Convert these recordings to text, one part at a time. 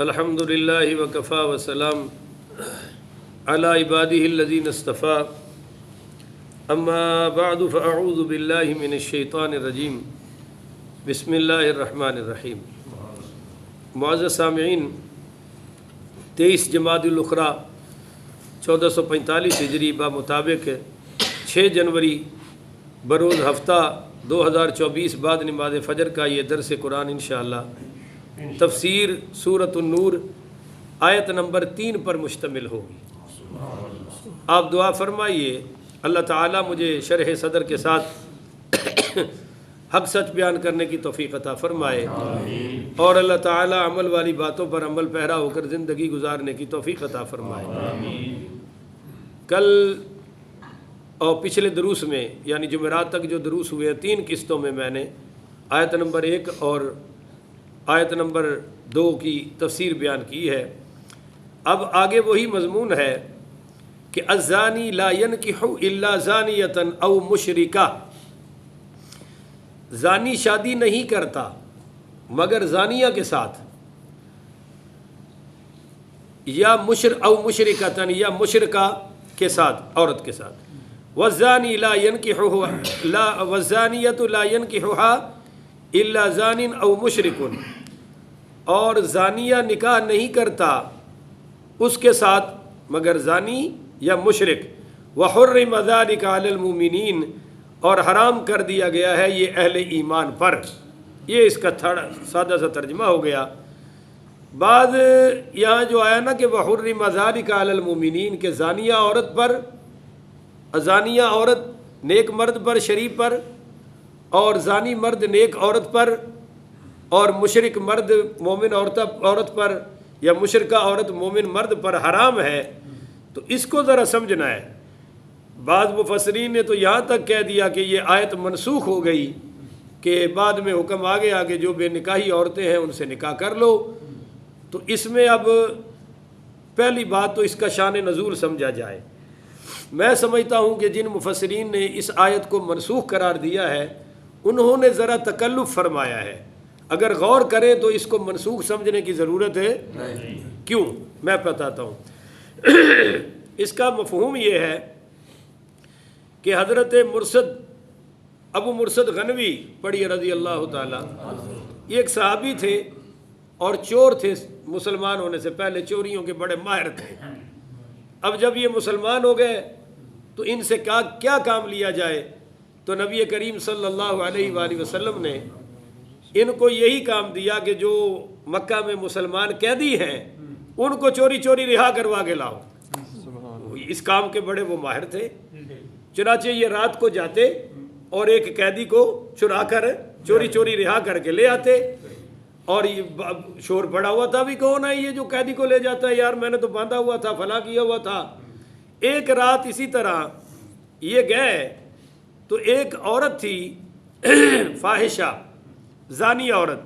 الحمد للہ وکفا وسلام علی عبادہ الذین اصطفیٰ اما بعد فاعوذ باللہ من الشیطان الرجیم بسم اللہ الرحمن الرحیم۔ معزز سامعین، 23 جمادی الاخری 1445 ہجری بمطابق 6 جنوری بروز ہفتہ 2024 بعد نماز فجر کا یہ درس قرآن انشاءاللہ تفسیر سورۃ النور آیت نمبر 3 پر مشتمل ہوگی۔ آپ دعا فرمائیے اللہ تعالیٰ مجھے شرح صدر کے ساتھ حق سچ بیان کرنے کی توفیق عطا فرمائے، اور اللہ تعالیٰ عمل والی باتوں پر عمل پیرا ہو کر زندگی گزارنے کی توفیق عطا فرمائے۔ کل اور پچھلے دروس میں یعنی جمعرات تک جو دروس ہوئے 3 قسطوں میں نے آیت نمبر 1 اور آیت نمبر 2 کی تفسیر بیان کی ہے۔ اب آگے وہی مضمون ہے کہ الزانی لا ينکح الا زانیۃ او مشرکہ، زانی شادی نہیں کرتا مگر زانیہ کے ساتھ، یا او مشرکۃ یا مشرکہ کے ساتھ، عورت کے ساتھ۔ والزانی لا ينکحها والزانیۃ لا ينکحها الا زان او مشرک، اور زانیہ نکاح نہیں کرتا اس کے ساتھ مگر زانی یا مشرک۔ وحرم ذلک علی المؤمنین، اور حرام کر دیا گیا ہے یہ اہل ایمان پر۔ یہ اس کا تھوڑا سادہ سا ترجمہ ہو گیا۔ بعد یہاں جو آیا نا کہ وحرم ذلک علی المؤمنین، کہ زانیہ عورت پر، زانیہ عورت نیک مرد پر، شریف پر، اور زانی مرد نیک عورت پر، اور مشرک مرد مومن عورت پر، یا مشرکہ عورت مومن مرد پر حرام ہے۔ تو اس کو ذرا سمجھنا ہے۔ بعض مفسرین نے تو یہاں تک کہہ دیا کہ یہ آیت منسوخ ہو گئی، کہ بعد میں حکم آگے آگے جو بے نکاحی عورتیں ہیں ان سے نکاح کر لو۔ تو اس میں اب پہلی بات تو اس کا شان نزول سمجھا جائے۔ میں سمجھتا ہوں کہ جن مفسرین نے اس آیت کو منسوخ قرار دیا ہے انہوں نے ذرا تکلف فرمایا ہے۔ اگر غور کریں تو اس کو منسوخ سمجھنے کی ضرورت ہے نہیں۔ کیوں؟ میں بتاتا ہوں۔ اس کا مفہوم یہ ہے کہ حضرت ابو مرثد غنوی پڑھی رضی اللہ تعالیٰ، یہ ایک صحابی تھے اور چور تھے، مسلمان ہونے سے پہلے چوریوں کے بڑے ماہر تھے۔ اب جب یہ مسلمان ہو گئے تو ان سے کیا کام لیا جائے؟ تو نبی کریم صلی اللہ علیہ وآلہ وسلم نے ان کو یہی کام دیا کہ جو مکہ میں مسلمان قیدی ہیں ان کو چوری چوری رہا کروا کے لاؤ۔ اس کام کے بڑے وہ ماہر تھے۔ چنانچہ یہ رات کو جاتے اور ایک قیدی کو چرا کر چوری چوری رہا کر کے لے آتے، اور شور پڑا ہوا تھا بھی کون ہے یہ جو قیدی کو لے جاتا ہے، یار میں نے تو باندھا ہوا تھا، فلاں کیا ہوا تھا۔ ایک رات اسی طرح یہ گئے تو ایک عورت تھی فاحشہ، زانی عورت،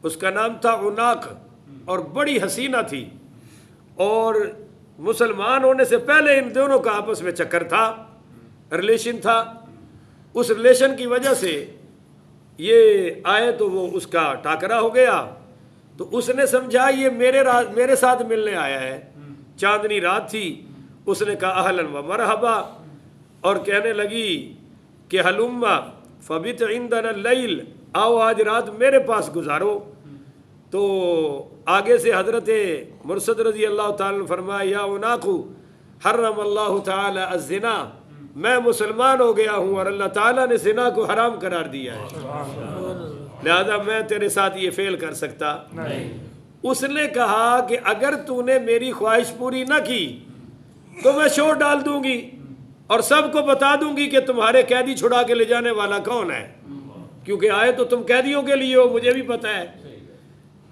اس کا نام تھا عناق، اور بڑی حسینہ تھی، اور مسلمان ہونے سے پہلے ان دونوں کا آپس میں چکر تھا، ریلیشن تھا۔ اس ریلیشن کی وجہ سے یہ آئے تو وہ اس کا ٹاکرا ہو گیا۔ تو اس نے سمجھا یہ میرے ساتھ ملنے آیا ہے، چاندنی رات تھی۔ اس نے کہا اہلاً و مرحبا، اور کہنے لگی کہ ہلما فبت عندنا اللیل، آؤ آج رات میرے پاس گزارو۔ تو آگے سے حضرت مرثد رضی اللہ تعالیٰ نے فرمایا یا عناق حرم اللہ تعالیٰ الزنا، میں مسلمان ہو گیا ہوں اور اللہ تعالیٰ نے زنا کو حرام قرار دیا ہے، لہذا میں تیرے ساتھ یہ فعل کر سکتا نہیں۔ اس نے کہا کہ اگر تو نے میری خواہش پوری نہ کی تو میں شور ڈال دوں گی اور سب کو بتا دوں گی کہ تمہارے قیدی چھڑا کے لے جانے والا کون ہے، کیونکہ آئے تو تم قیدیوں کے لیے ہو، مجھے بھی پتہ ہے۔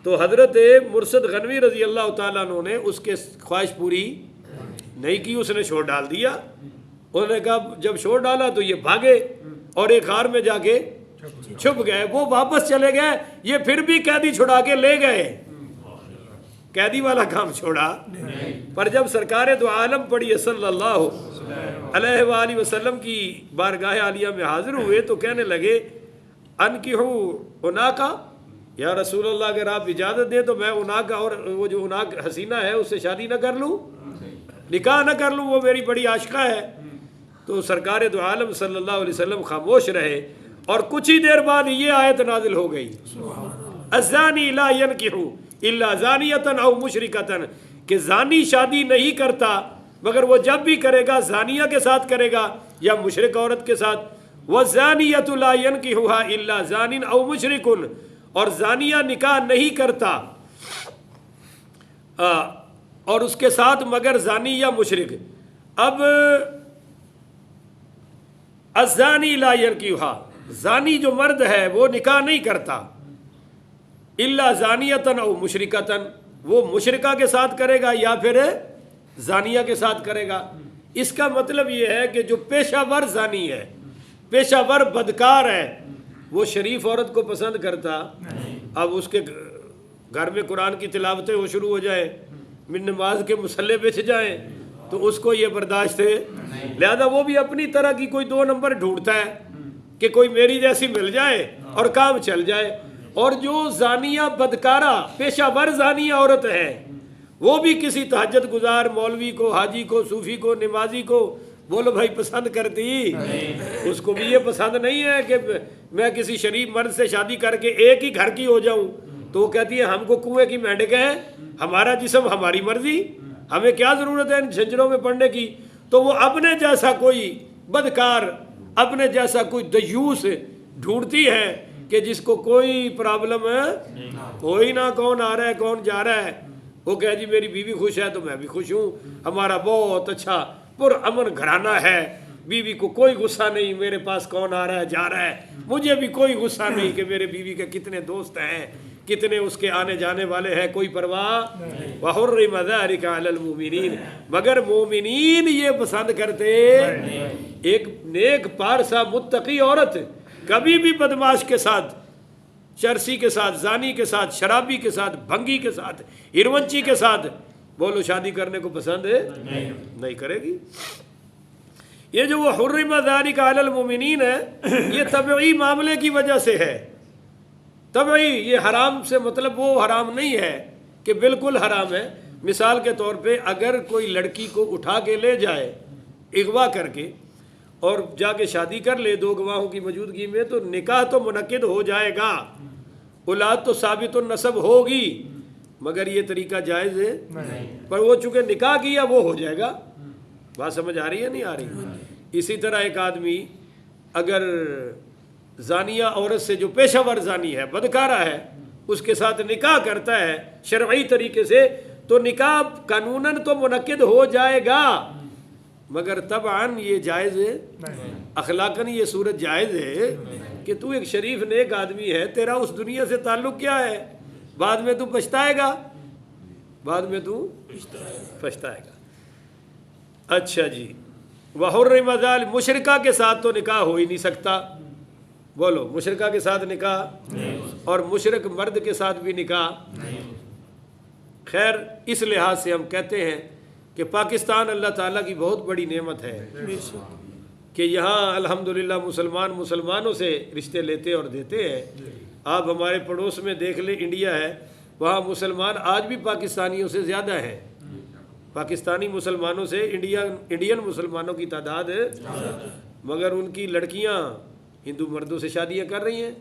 تو حضرت مرثد غنوی رضی اللہ تعالیٰ عنہ نے اس کے خواہش پوری نہیں کی، اس نے شور ڈال دیا۔ انہوں نے کہا جب شور ڈالا تو یہ بھاگے اور ایک غار میں جا کے چھپ گئے۔ وہ واپس چلے گئے، یہ پھر بھی قیدی چھڑا کے لے گئے، قیدی والا کام چھوڑا۔ پر جب سرکار دو عالم پڑھی صلی اللہ علیہ وآلہ وسلم کی بارگاہ عالیہ میں حاضر ہوئے تو کہنے لگے انکحوا عناقا، یا رسول اللہ اگر آپ اجازت دیں تو میں اناق اور وہ جو اناق حسینہ ہے اس سے شادی نہ کر لوں، نکاح نہ کر لوں، وہ میری بڑی عاشقہ ہے۔ تو سرکار دو عالم صلی اللہ علیہ وسلم خاموش رہے، اور کچھ ہی دیر بعد یہ آیت نازل ہو گئی، الزانی لا ینکح الا زانیۃ او مشرکۃ، کہ زانی شادی نہیں کرتا مگر وہ جب بھی کرے گا زانیہ کے ساتھ کرے گا یا مشرک عورت کے ساتھ۔ والزانیۃ لا ینکحھا الا زان او مشرک، اور زانیہ نکاح نہیں کرتا اور اس کے ساتھ مگر زانی یا مشرک۔ اب الزانی لا ینکحھا، زانی جو مرد ہے وہ نکاح نہیں کرتا، الا زانیۃ او مشرکۃ، وہ مشرکہ کے ساتھ کرے گا یا پھر زانیہ کے ساتھ کرے گا۔ اس کا مطلب یہ ہے کہ جو پیشہ ور زانی ہے، پیشہ ور بدکار ہے، وہ شریف عورت کو پسند کرتا۔ اب اس کے گھر میں قرآن کی تلاوتیں وہ شروع ہو جائیں، نماز کے مصلے بچھ جائیں، تو اس کو یہ برداشت ہے، لہذا وہ بھی اپنی طرح کی کوئی 2 نمبر ڈھونڈتا ہے کہ کوئی میری جیسی مل جائے اور کام چل جائے۔ اور جو زانیہ بدکارہ پیشہ ور زانیہ عورت ہے، وہ بھی کسی تہجد گزار مولوی کو، حاجی کو، صوفی کو، نمازی کو بولو بھائی پسند کرتی، اس کو بھی یہ پسند نہیں ہے کہ میں کسی شریف مرد سے شادی کر کے ایک ہی گھر کی ہو جاؤں۔ تو وہ کہتی ہے ہم کو کنویں کی مینڈک ہے، ہمارا جسم ہماری مرضی، ہمیں کیا ضرورت ہے ان جھنجھروں میں پڑنے کی۔ تو وہ اپنے جیسا کوئی بدکار، اپنے جیسا کوئی دیوس ڈھونڈتی ہے کہ جس کو کوئی پرابلم ہے، کوئی نہ کون آ رہا ہے کون جا رہا ہے، وہ کہے جی میری بیوی خوش ہے تو میں بھی خوش ہوں، ہمارا بہت اچھا پرامن گھرانہ ہے، بیوی کو کوئی غصہ نہیں میرے پاس کون آ رہا ہے جا رہا ہے، مجھے بھی کوئی غصہ نہیں کہ میرے بیوی کے کتنے دوست ہیں، کتنے اس کے آنے جانے والے ہیں، کوئی پرواہ۔ وَحُرِّمَ ذَلِكَ عَلَى الْمُؤْمِنِينَ، مگر مومنین یہ پسند کرتے، ایک نیک پارسا متقی عورت کبھی بھی بدماش کے ساتھ، چرسی کے ساتھ، زانی کے ساتھ، شرابی کے ساتھ، بھنگی کے ساتھ، ہیروئنچی کے ساتھ بولو شادی کرنے کو پسند نہیں کرے گی۔ یہ جو وہ حرم ذالک علی المؤمنین ہے، یہ طبعی معاملے کی وجہ سے ہے، طبعی، یہ حرام سے مطلب وہ حرام نہیں ہے کہ بالکل حرام ہے۔ مثال کے طور پہ اگر کوئی لڑکی کو اٹھا کے لے جائے اغوا کر کے اور جا کے شادی کر لے 2 گواہوں کی موجودگی میں، تو نکاح تو منعقد ہو جائے گا، اولاد تو ثابت النسب ہوگی، مگر یہ طریقہ جائز ہے، پر وہ چونکہ نکاح کیا وہ ہو جائے گا۔ بات سمجھ آ رہی ہے نہیں آ رہی؟ اسی طرح ایک آدمی اگر زانیہ عورت سے جو پیشہ ور زانی ہے، بدکارہ ہے، اس کے ساتھ نکاح کرتا ہے شرعی طریقے سے، تو نکاح قانوناً تو منعقد ہو جائے گا، مگر طبعاً یہ جائز ہے، اخلاقاً یہ صورت جائز ہے کہ تو ایک شریف نیک آدمی ہے، تیرا اس دنیا سے تعلق کیا ہے، بعد میں تو پچھتائے گا، بعد میں تو پچھتائے گا۔ اچھا جی، وحرم ذالک، مشرکہ کے ساتھ تو نکاح ہو ہی نہیں سکتا، بولو مشرکہ کے ساتھ نکاح، اور مشرک مرد کے ساتھ بھی نکاح۔ خیر اس لحاظ سے ہم کہتے ہیں کہ پاکستان اللہ تعالیٰ کی بہت بڑی نعمت ہے کہ یہاں الحمدللہ مسلمانوں سے رشتے لیتے اور دیتے ہیں۔ آپ ہمارے پڑوس میں دیکھ لیں، انڈیا ہے، وہاں مسلمان آج بھی پاکستانیوں سے زیادہ ہیں، پاکستانی مسلمانوں سے انڈین مسلمانوں کی تعداد ہے، مگر ان کی لڑکیاں ہندو مردوں سے شادیاں کر رہی ہیں،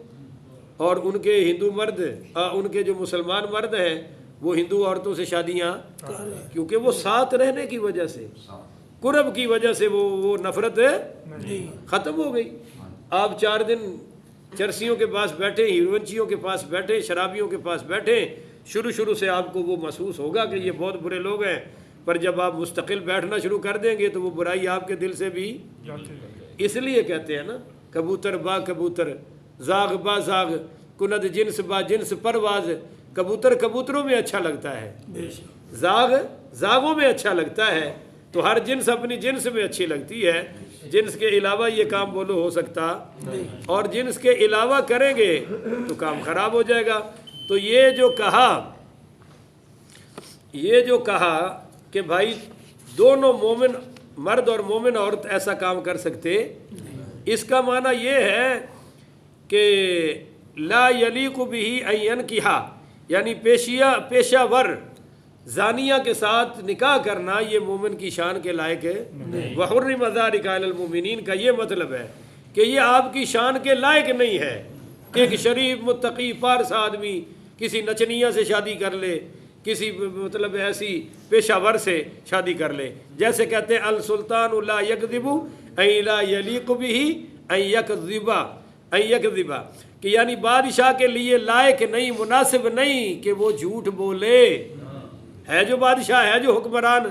اور ان کے ہندو مرد، ان کے جو مسلمان مرد ہیں وہ ہندو عورتوں سے شادیاں، کیونکہ وہ ساتھ رہنے کی وجہ سے، قرب کی وجہ سے وہ نفرت ختم ہو گئی۔ آپ 4 دن چرسیوں کے پاس بیٹھے، ہیروئنچیوں کے پاس بیٹھے، شرابیوں کے پاس بیٹھے، شروع سے آپ کو وہ محسوس ہوگا کہ یہ بہت برے لوگ ہیں، پر جب آپ مستقل بیٹھنا شروع کر دیں گے تو وہ برائی آپ کے دل سے بھی، اس لیے کہتے ہیں نا کبوتر با کبوتر، زاغ با زاغ، کند جنس با جنس پرواز، کبوتر کبوتروں میں اچھا لگتا ہے، زاغ زاغوں میں اچھا لگتا ہے، تو ہر جنس اپنی جنس میں اچھی لگتی ہے، جنس کے علاوہ یہ کام بولو ہو سکتا، اور جنس کے علاوہ کریں گے تو کام خراب ہو جائے گا۔ تو یہ جو کہا کہ بھائی دونوں مومن مرد اور مومن عورت ایسا کام کر سکتے، اس کا معنی یہ ہے کہ لا یلیق بہ ان ینکحا، یعنی پیشہ ور زانیہ کے ساتھ نکاح کرنا یہ مومن کی شان کے لائق ہے۔ وحرم ذلک علی المؤمنین کا یہ مطلب ہے کہ یہ آپ کی شان کے لائق نہیں ہے کہ ایک شریف متقی پارس آدمی کسی نچنیہ سے شادی کر لے، کسی مطلب ایسی پیشہ ور سے شادی کر لے۔ جیسے کہتے ہیں السلطان لا یکذب ان لا یلیق بہ ان یکذب، کہ یعنی بادشاہ کے لیے لائق نہیں، مناسب نہیں کہ وہ جھوٹ بولے۔ ہے جو بادشاہ، ہے جو حکمران،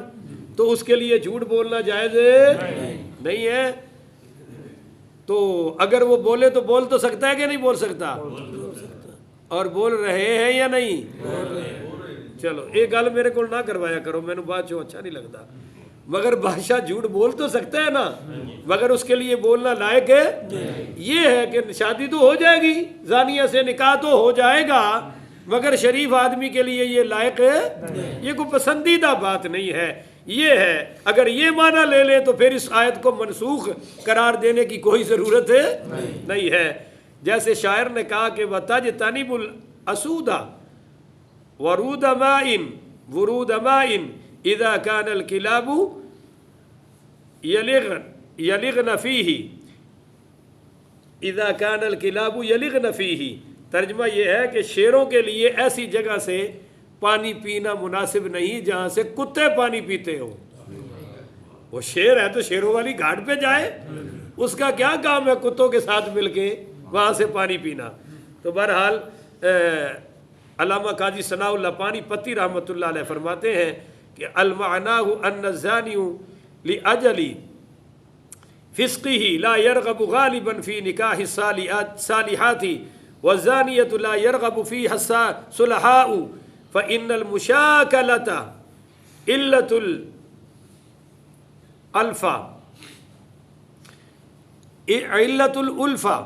تو اس کے لیے جھوٹ بولنا جائز نہیں ہے۔ تو اگر وہ بولے تو بول تو سکتا ہے کہ نہیں بول سکتا؟ اور بول رہے ہیں یا نہیں؟ چلو ایک گل میرے کو نہ کروایا کرو، میں نے بات جو اچھا نہیں لگتا، مگر بادشاہ جھوٹ بول تو سکتا ہے نا، مگر اس کے لیے بولنا لائق ہے۔ یہ ہے کہ شادی تو ہو جائے گی، زانیہ سے نکاح تو ہو جائے گا، مگر شریف آدمی کے لیے یہ لائق ہے، یہ کوئی پسندیدہ بات نہیں ہے۔ یہ ہے اگر یہ معنی لے لے تو پھر اس آیت کو منسوخ قرار دینے کی کوئی ضرورت نہیں ہے۔ جیسے شاعر نے کہا کہ وَتَجْتَنِبُ الْأَسُودَ وَرُودَ مَاءٍ إِذَا كَانَ الْكِلَابُ يَلِغْنَ فِيهِ إِذَا كَانَ الْكِلَابُ يَلِغْنَ فِيهِ۔ ترجمہ یہ ہے کہ شیروں کے لیے ایسی جگہ سے پانی پینا مناسب نہیں جہاں سے کتے پانی پیتے ہو۔ وہ شیر ہے تو شیروں والی گھاٹ پہ جائے، اس کا کیا کام ہے کتوں کے ساتھ مل کے وہاں سے پانی پینا۔ تو بہرحال علامہ قاضی ثناء اللہ پانی پتی رحمۃ اللہ علیہ فرماتے ہیں کہ المعناہ ان الزانی لأجل فسقہ لا یرغب غالبا فی نکاح الصالحات والزانیۃ لا یرغب فیہا الصلحاء فإن المشاکلۃ علت الالفہ،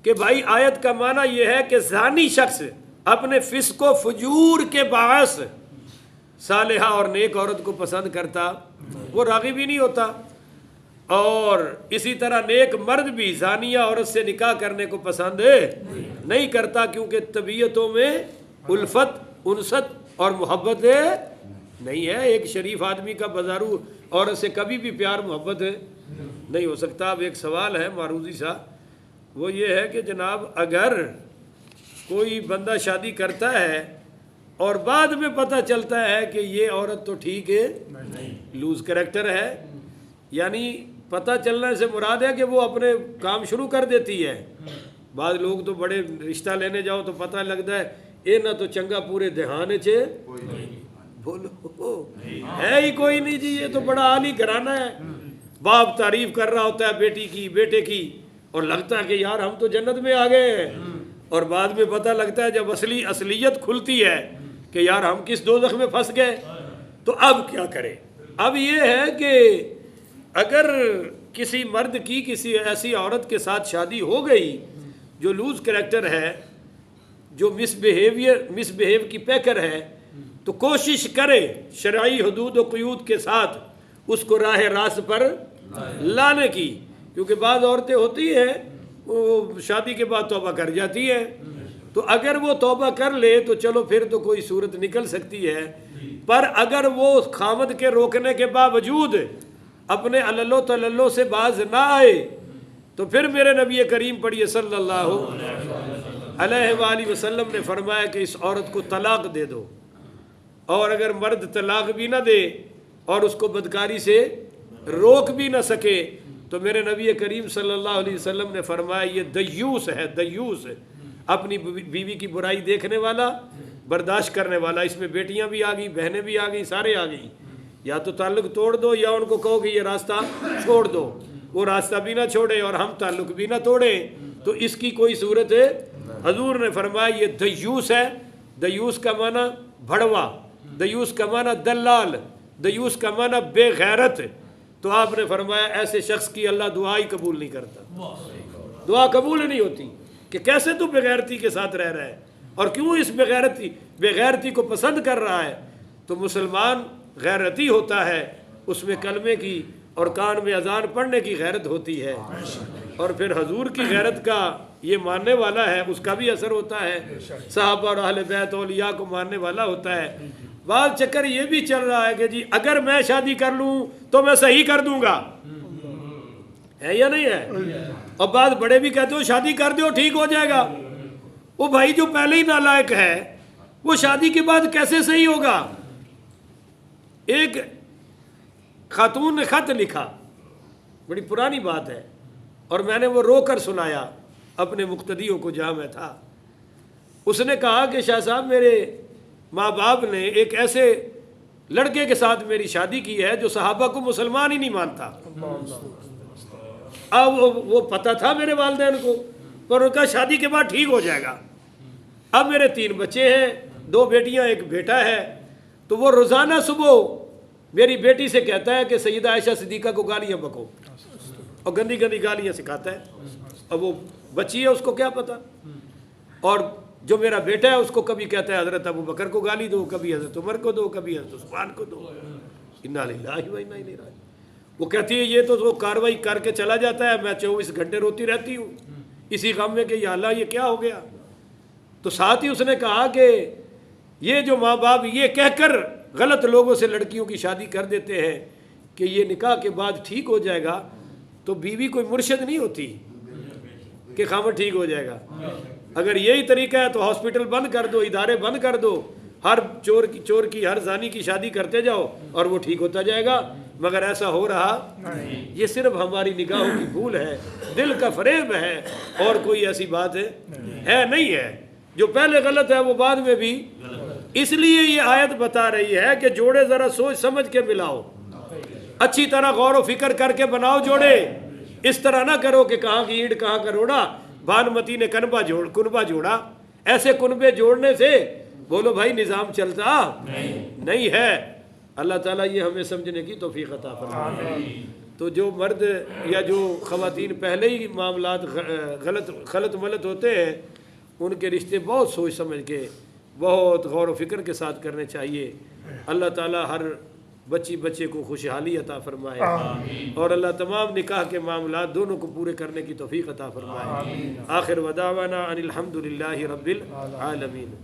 کہ بھائی آیت کا معنی یہ ہے کہ زانی شخص اپنے فسق و فجور کے باعث صالحہ اور نیک عورت کو پسند کرتا، وہ راغب ہی نہیں ہوتا۔ اور اسی طرح نیک مرد بھی زانیہ عورت سے نکاح کرنے کو پسند نہیں کرتا، کیونکہ طبیعتوں میں الفت، انست اور محبت نہیں ہے۔ ایک شریف آدمی کا بازارو عورت سے کبھی بھی پیار محبت نہیں ہو سکتا۔ اب ایک سوال ہے معروضی سا، وہ یہ ہے کہ جناب اگر کوئی بندہ شادی کرتا ہے اور بعد میں پتہ چلتا ہے کہ یہ عورت تو ٹھیک ہے، لوز کریکٹر ہے، یعنی پتہ چلنے سے مراد ہے کہ وہ اپنے کام شروع کر دیتی ہے۔ بعض لوگ تو بڑے رشتہ لینے جاؤ تو پتہ لگتا ہے اے نہ تو چنگا پورے دہانے چے بولو ہے ہی کوئی نہیں جی، یہ تو بڑا عالی گھرانہ ہے۔ باپ تعریف کر رہا ہوتا ہے بیٹی کی، بیٹے کی، اور لگتا ہے کہ یار ہم تو جنت میں آ گئے ہیں، اور بعد میں پتہ لگتا ہے جب اصلیت کھلتی ہے کہ یار ہم کس دوزخ میں پھنس گئے۔ تو اب کیا کرے؟ اب یہ ہے کہ اگر کسی مرد کی کسی ایسی عورت کے ساتھ شادی ہو گئی جو لوز کریکٹر ہے، جو مس بہیو کی پیکر ہے، تو کوشش کرے شرعی حدود و قیود کے ساتھ اس کو راہ راست پر لانے کی، کیونکہ بعض عورتیں ہوتی ہیں وہ شادی کے بعد توبہ کر جاتی ہیں، تو اگر وہ توبہ کر لے تو چلو پھر تو کوئی صورت نکل سکتی ہے۔ پر اگر وہ خامد کے روکنے کے باوجود اپنے عللو تللو سے باز نہ آئے تو پھر میرے نبی کریم پڑھیے صلی اللہ علیہ وآلہ وسلم نے فرمایا کہ اس عورت کو طلاق دے دو، اور اگر مرد طلاق بھی نہ دے اور اس کو بدکاری سے روک بھی نہ سکے تو میرے نبی کریم صلی اللہ علیہ وسلم نے فرمایا یہ دیوس ہے، دیوس ہے، اپنی بیوی کی برائی دیکھنے والا، برداشت کرنے والا۔ اس میں بیٹیاں بھی آ گئی، بہنیں بھی آ گئی، سارے آ گئی۔ یا تو تعلق توڑ دو یا ان کو کہو کہ یہ راستہ چھوڑ دو، وہ راستہ بھی نہ چھوڑے اور ہم تعلق بھی نہ توڑیں، تو اس کی کوئی صورت ہے۔ حضور نے فرمایا یہ دیوس ہے۔ دیوس کا معنی بھڑوا، دیوس کا معنی دلال، دیوس کا معنی بے غیرت۔ تو آپ نے فرمایا ایسے شخص کی اللہ دعا ہی قبول نہیں کرتا، دعا قبول نہیں ہوتی کہ کیسے تو بے غیرتی کے ساتھ رہ رہا ہے اور کیوں اس بے غیرتی کو پسند کر رہا ہے۔ تو مسلمان غیرتی ہوتا ہے، اس میں کلمے کی اور کان میں اذان پڑھنے کی غیرت ہوتی ہے۔ اور پھر حضور کی غیرت کا یہ ماننے والا ہے، اس کا بھی اثر ہوتا ہے، صحابہ اور اہل بیت اولیاء کو ماننے والا ہوتا ہے۔ بعض چکر یہ بھی چل رہا ہے کہ جی اگر میں شادی کر لوں تو میں صحیح کر دوں گا، ہے یا نہیں ہے؟ اور بعض بڑے بھی کہتے ہو شادی کر دو ٹھیک ہو جائے گا۔ وہ بھائی جو پہلے ہی نالائق ہے وہ شادی کے بعد کیسے صحیح ہوگا؟ ایک خاتون نے خط لکھا، بڑی پرانی بات ہے، اور میں نے وہ رو کر سنایا اپنے مقتدیوں کو جہاں میں تھا۔ اس نے کہا کہ شاہ صاحب میرے ماں باپ نے ایک ایسے لڑکے کے ساتھ میری شادی کی ہے جو صحابہ کو مسلمان ہی نہیں مانتا۔ اب وہ پتہ تھا میرے والدین کو، پر ان کا شادی کے بعد ٹھیک ہو جائے گا۔ اب میرے 3 بچے ہیں، 2 بیٹیاں 1 بیٹا ہے، تو وہ روزانہ صبح میری بیٹی سے کہتا ہے کہ سیدہ عائشہ صدیقہ کو گالیاں بکو، اور گندی گندی گالیاں سکھاتا ہے۔ اب وہ بچی ہے، اس کو کیا پتہ؟ اور جو میرا بیٹا ہے اس کو کبھی کہتا ہے حضرت ابو بکر کو گالی دو، کبھی حضرت عمر کو دو، کبھی حضرت عثمان کو دو۔ انا للہ و انا الیہ راجعون۔ وہ کہتی ہے یہ تو وہ کاروائی کر کے چلا جاتا ہے، میں 24 گھنٹے روتی رہتی ہوں اسی غم میں کہ یا اللہ یہ کیا ہو گیا۔ تو ساتھ ہی اس نے کہا کہ یہ جو ماں باپ یہ کہہ کر غلط لوگوں سے لڑکیوں کی شادی کر دیتے ہیں کہ یہ نکاح کے بعد ٹھیک ہو جائے گا، تو بیوی کوئی مرشد نہیں ہوتی کہ خامد ٹھیک ہو جائے گا۔ اگر یہی طریقہ ہے تو ہاسپٹل بند کر دو، ادارے بند کر دو، ہر چور کی ہر زانی کی شادی کرتے جاؤ اور وہ ٹھیک ہوتا جائے گا۔ مگر ایسا ہو رہا، یہ صرف ہماری نگاہوں کی بھول ہے، دل کا فریب ہے، اور کوئی ایسی بات ہے نہیں ہے۔ جو پہلے غلط ہے وہ بعد میں بھی۔ اس لیے یہ آیت بتا رہی ہے کہ جوڑے ذرا سوچ سمجھ کے ملاؤ، اچھی طرح غور و فکر کر کے بناؤ جوڑے۔ اس طرح نہ کرو کہ کہاں کی اینٹ کہاں کا روڑا، بھانمتی نے کنبہ جوڑا۔ ایسے کنبے جوڑنے سے بولو بھائی نظام چلتا نہیں ہے۔ اللہ تعالیٰ یہ ہمیں سمجھنے کی توفیق عطا فرمائے۔ تو جو مرد یا جو خواتین پہلے ہی معاملات غلط ملت ہوتے ہیں، ان کے رشتے بہت سوچ سمجھ کے، بہت غور و فکر کے ساتھ کرنے چاہیے۔ اللہ تعالیٰ ہر بچے کو خوشحالی عطا فرمائے، اور اللہ تمام نکاح کے معاملات دونوں کو پورے کرنے کی توفیق عطا فرمائے۔ آخر ودعوانا ان الحمد للہ رب العالمین۔